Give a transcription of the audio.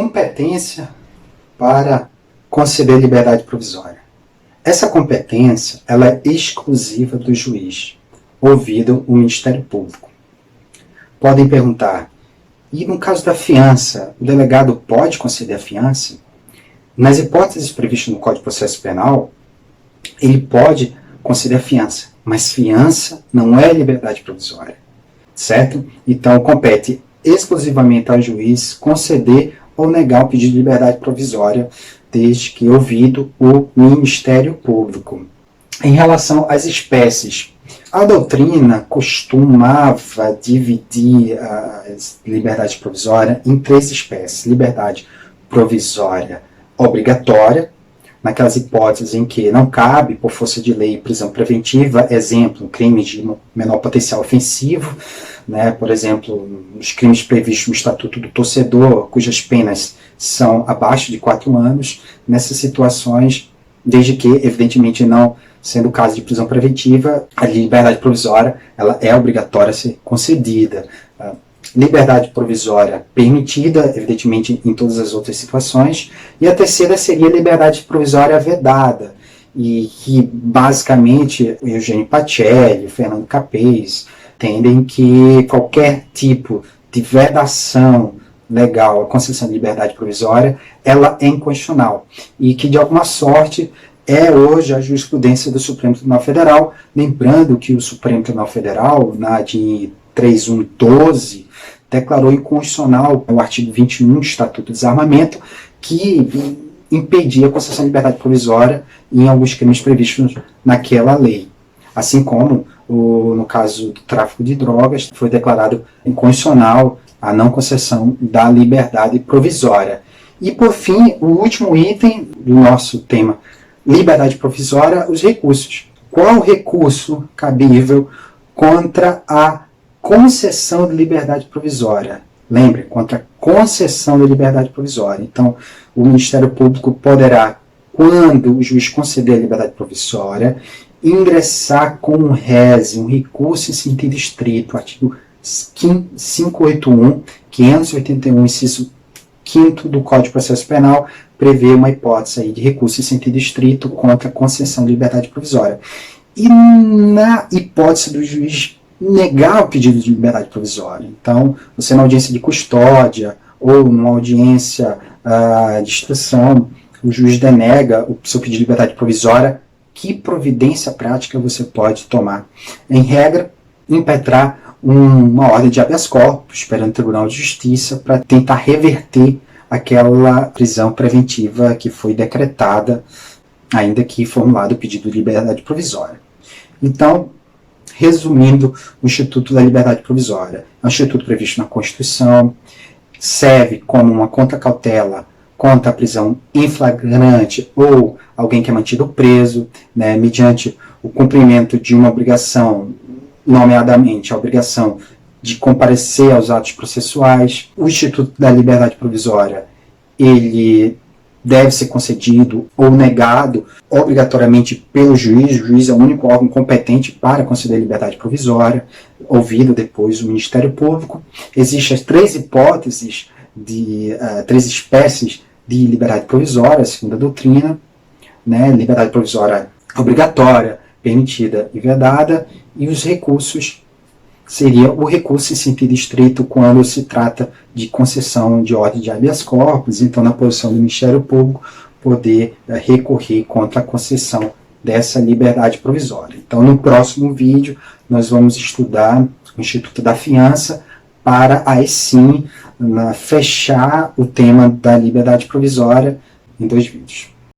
competência para conceder liberdade provisória. Essa competência ela é exclusiva do juiz, ouvido o Ministério Público. Podem perguntar, e no caso da fiança, o delegado pode conceder a fiança? Nas hipóteses previstas no Código de Processo Penal, ele pode conceder a fiança, mas fiança não é liberdade provisória, certo? Então compete exclusivamente ao juiz conceder ou negar o pedido de liberdade provisória, desde que ouvido o Ministério Público. Em relação às espécies, a doutrina costumava dividir a liberdade provisória em 3 espécies. Liberdade provisória obrigatória, naquelas hipóteses em que não cabe, por força de lei, prisão preventiva, exemplo, crime de menor potencial ofensivo, né, por exemplo, os crimes previstos no Estatuto do Torcedor, cujas penas são abaixo de 4 anos, nessas situações, desde que, evidentemente, não sendo o caso de prisão preventiva, a liberdade provisória ela é obrigatória a ser concedida. Liberdade provisória permitida, evidentemente, em todas as outras situações, e a terceira seria liberdade provisória vedada, e que, basicamente, o Eugênio Pacelli, o Fernando Capês, entendem que qualquer tipo de vedação legal à concessão de liberdade provisória, ela é inconstitucional, e que, de alguma sorte, é hoje a jurisprudência do Supremo Tribunal Federal, lembrando que o Supremo Tribunal Federal, na de 3.1.12, declarou inconstitucional o artigo 21 do Estatuto do Desarmamento, que impedia a concessão de liberdade provisória em alguns crimes previstos naquela lei. Assim como, no caso do tráfico de drogas, foi declarado inconstitucional a não concessão da liberdade provisória. E, por fim, o último item do nosso tema, liberdade provisória, os recursos. Qual o recurso cabível contra a concessão de liberdade provisória? Lembre, contra a concessão de liberdade provisória. Então, o Ministério Público poderá, quando o juiz conceder a liberdade provisória, ingressar com um RESE, um recurso em sentido estrito, artigo 581, 581, inciso 5º do Código de Processo Penal, prevê uma hipótese aí de recurso em sentido estrito contra a concessão de liberdade provisória. E na hipótese do juiz negar o pedido de liberdade provisória, então, você na audiência de custódia ou numa audiência de instrução, o juiz denega o seu pedido de liberdade provisória, que providência prática você pode tomar? Em regra, impetrar uma ordem de habeas corpus perante o Tribunal de Justiça para tentar reverter aquela prisão preventiva que foi decretada, ainda que formulado o pedido de liberdade provisória. Então, resumindo, o Instituto da Liberdade Provisória é um instituto previsto na Constituição, serve como uma contracautela contra a prisão em flagrante ou alguém que é mantido preso, né, mediante o cumprimento de uma obrigação, nomeadamente a obrigação de comparecer aos atos processuais. O Instituto da Liberdade Provisória, ele deve ser concedido ou negado obrigatoriamente pelo juiz. O juiz é o único órgão competente para conceder liberdade provisória, ouvido depois o Ministério Público. Existem as 3 hipóteses, 3 espécies de liberdade provisória, segundo a doutrina, né? Liberdade provisória obrigatória, permitida e vedada, e os recursos seria o recurso em sentido estrito quando se trata de concessão de ordem de habeas corpus, então na posição do Ministério Público poder recorrer contra a concessão dessa liberdade provisória. Então no próximo vídeo nós vamos estudar o Instituto da Fiança para aí sim fechar o tema da liberdade provisória em 2 vídeos.